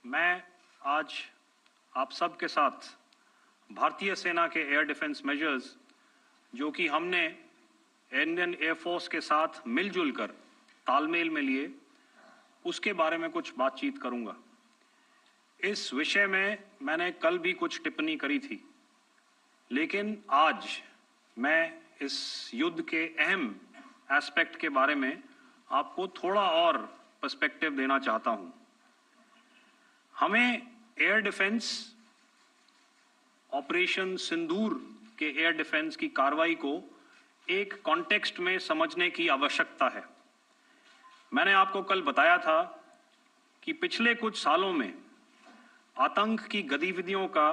मैं आज आप सब के साथ भारतीय सेना के एयर डिफेंस मेजर्स जो कि हमने इंडियन एयरफोर्स के साथ मिलजुल कर तालमेल में लिए, उसके बारे में कुछ बातचीत करूंगा। इस विषय में मैंने कल भी कुछ टिप्पणी करी थी, लेकिन आज मैं इस युद्ध के अहम एस्पेक्ट के बारे में आपको थोड़ा और पर्सपेक्टिव देना चाहता हूं। हमें एयर डिफेंस ऑपरेशन सिंदूर के एयर डिफेंस की कार्रवाई को एक कॉन्टेक्स्ट में समझने की आवश्यकता है। मैंने आपको कल बताया था कि पिछले कुछ सालों में आतंक की गतिविधियों का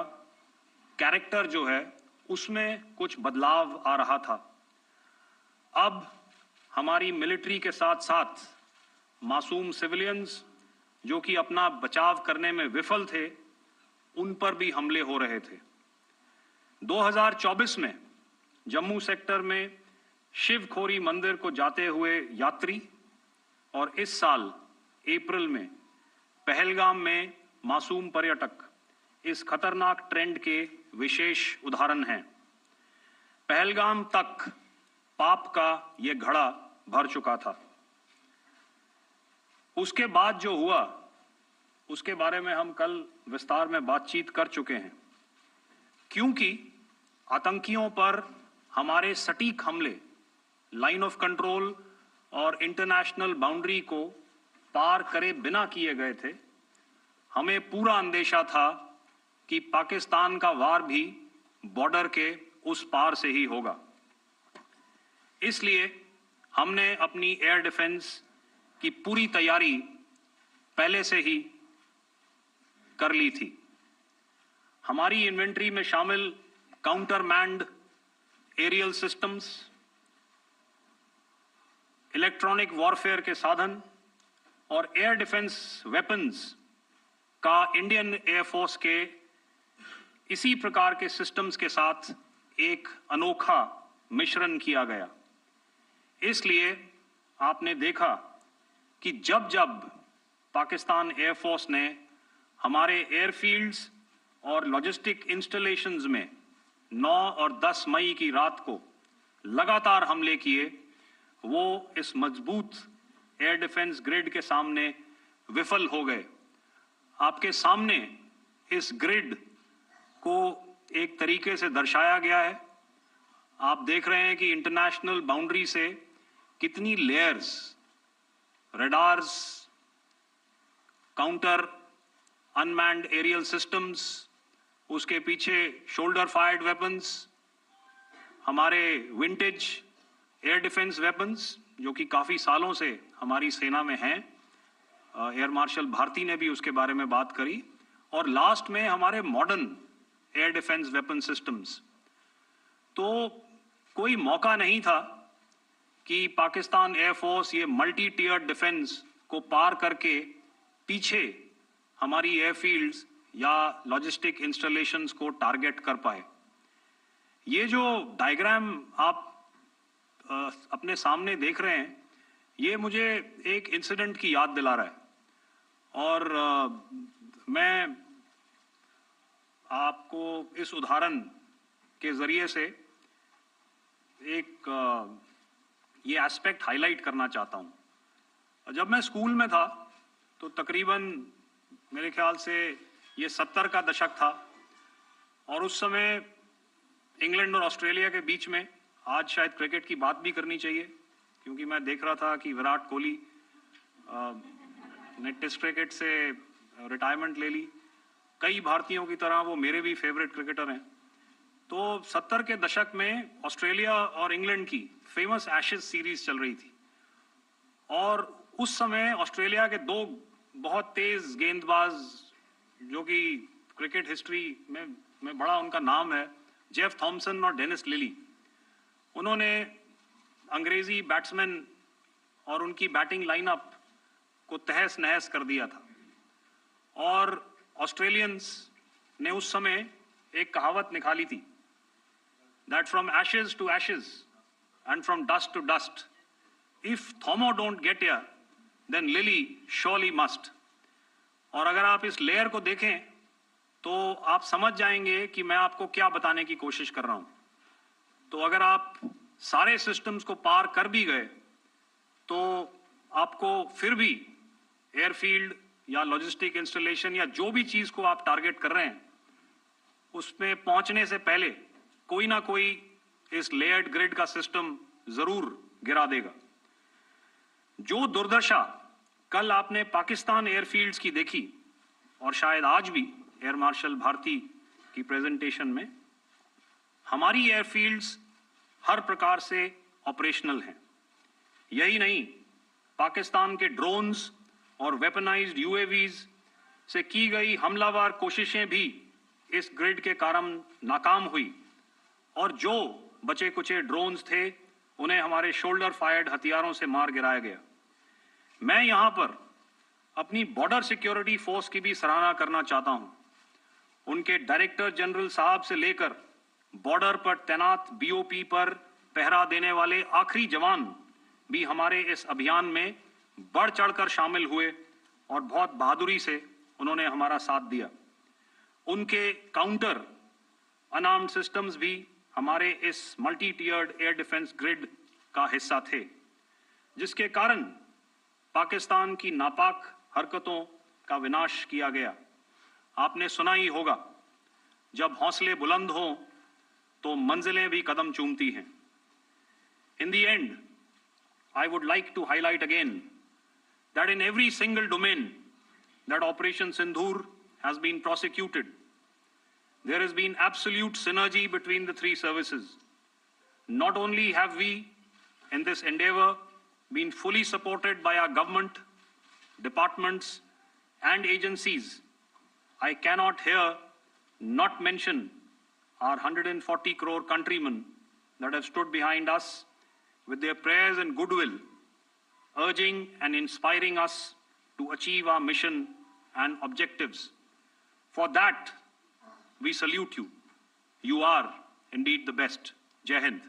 कैरेक्टर जो है उसमें कुछ बदलाव आ रहा था। अब हमारी मिलिट्री के साथ साथ मासूम सिविलियंस जो कि अपना बचाव करने में विफल थे, उन पर भी हमले हो रहे थे। 2024 में जम्मू सेक्टर में शिवखोरी मंदिर को जाते हुए यात्री और इस साल अप्रैल में पहलगाम में मासूम पर्यटक इस खतरनाक ट्रेंड के विशेष उदाहरण हैं। पहलगाम तक पाप का यह घड़ा भर चुका था। उसके बाद जो हुआ उसके बारे में हम कल विस्तार में बातचीत कर चुके हैं, क्योंकि आतंकियों पर हमारे सटीक हमले लाइन ऑफ कंट्रोल और इंटरनेशनल बाउंड्री को पार करे बिना किए गए थे। हमें पूरा अंदेशा था कि पाकिस्तान का वार भी बॉर्डर के उस पार से ही होगा। इसलिए हमने अपनी एयर डिफेंस की पूरी तैयारी पहले से ही कर ली थी। हमारी इन्वेंट्री में शामिल counter manned aerial systems, electronic warfare के साधन और एयर डिफेंस वेपन्स का इंडियन एयरफोर्स के इसी प्रकार के सिस्टम्स के साथ एक अनोखा मिश्रण किया गया। इसलिए आपने देखा कि जब जब पाकिस्तान एयरफोर्स ने हमारे एयरफील्ड्स और लॉजिस्टिक इंस्टॉलेशंस में 9 और 10 मई की रात को लगातार हमले किए, वो इस मजबूत एयर डिफेंस ग्रिड के सामने विफल हो गए। आपके सामने इस ग्रिड को एक तरीके से दर्शाया गया है। आप देख रहे हैं कि इंटरनेशनल बाउंड्री से कितनी layers, radars, counter unmanned aerial systems, उसके पीछे शोल्डर फायर्ड वेपन्स, हमारे विंटेज एयर डिफेंस वेपन्स जो कि काफ़ी सालों से हमारी सेना में हैं। एयर मार्शल भारती ने भी उसके बारे में बात करी। और लास्ट में हमारे modern air defence weapon systems. तो कोई मौका नहीं था कि पाकिस्तान एयरफोर्स ये मल्टी टियर डिफेंस को पार करके पीछे हमारी एयरफील्ड्स या लॉजिस्टिक इंस्टॉलेशंस को टारगेट कर पाए। ये जो डायग्राम आप अपने सामने देख रहे हैं, ये मुझे एक इंसिडेंट की याद दिला रहा है। और मैं आपको इस उदाहरण के जरिए से एक ये एस्पेक्ट हाईलाइट करना चाहता हूं। जब मैं स्कूल में था तो तकरीबन मेरे ख्याल से ये 70 का दशक था, और उस समय इंग्लैंड और ऑस्ट्रेलिया के बीच में, आज शायद क्रिकेट की बात भी करनी चाहिए क्योंकि मैं देख रहा था कि विराट कोहली ने टेस्ट क्रिकेट से रिटायरमेंट ले ली। कई भारतीयों की तरह वो मेरे भी फेवरेट क्रिकेटर हैं। तो 70 के दशक में ऑस्ट्रेलिया और इंग्लैंड की फेमस एशेज सीरीज चल रही थी, और उस समय ऑस्ट्रेलिया के दो बहुत तेज गेंदबाज जो कि क्रिकेट हिस्ट्री में बड़ा उनका नाम है, जेफ थॉमसन और डेनिस लिली, उन्होंने अंग्रेजी बैट्समैन और उनकी बैटिंग लाइनअप को तहस नहस कर दिया था। और ऑस्ट्रेलियंस ने उस समय एक कहावत निकाली थी, that from ashes to ashes and from dust to dust, if Thomo don't get here, then Lily surely must। और अगर आप इस लेयर को देखें तो आप समझ जाएंगे कि मैं आपको क्या बताने की कोशिश कर रहा हूं। तो अगर आप सारे सिस्टम्स को पार कर भी गए तो आपको फिर भी एयरफील्ड या लॉजिस्टिक इंस्टॉलेशन या जो भी चीज को आप टारगेट कर रहे हैं उसमें पहुंचने से पहले कोई ना कोई इस लेयर्ड ग्रिड का सिस्टम जरूर गिरा देगा। जो दुर्दशा कल आपने पाकिस्तान एयरफील्ड्स की देखी और शायद आज भी एयर मार्शल भारती की प्रेजेंटेशन में, हमारी एयरफील्ड्स हर प्रकार से ऑपरेशनल हैं। यही नहीं, पाकिस्तान के ड्रोन्स और वेपनाइज्ड यूएवीज से की गई हमलावर कोशिशें भी इस ग्रिड के कारण नाकाम हुई और जो बचे कुचे ड्रोन्स थे उन्हें हमारे शोल्डर फायर्ड हथियारों से मार गिराया गया। मैं यहां पर अपनी बॉर्डर सिक्योरिटी फोर्स की भी सराहना करना चाहता हूं। उनके डायरेक्टर जनरल साहब से लेकर बॉर्डर पर तैनात बीओपी पर पहरा देने वाले आखिरी जवान भी हमारे इस अभियान में बढ़ चढ़कर शामिल हुए और बहुत बहादुरी से उन्होंने हमारा साथ दिया। उनके काउंटर अनआर्म्ड सिस्टम्स भी हमारे इस मल्टी टियर्ड एयर डिफेंस ग्रिड का हिस्सा थे, जिसके कारण पाकिस्तान की नापाक हरकतों का विनाश किया गया। आपने सुना ही होगा, जब हौसले बुलंद हों तो मंजिलें भी कदम चूमती हैं। In the end, I would like to highlight again that in every single domain that Operation Sindhur has been prosecuted, there has been absolute synergy between the three services. Not only have we, in this endeavor, been fully supported by our government, departments, and agencies, I cannot here not mention our 140 crore countrymen that have stood behind us with their prayers and goodwill, urging and inspiring us to achieve our mission and objectives. For that, we salute you. You are indeed the best. Jai Hind.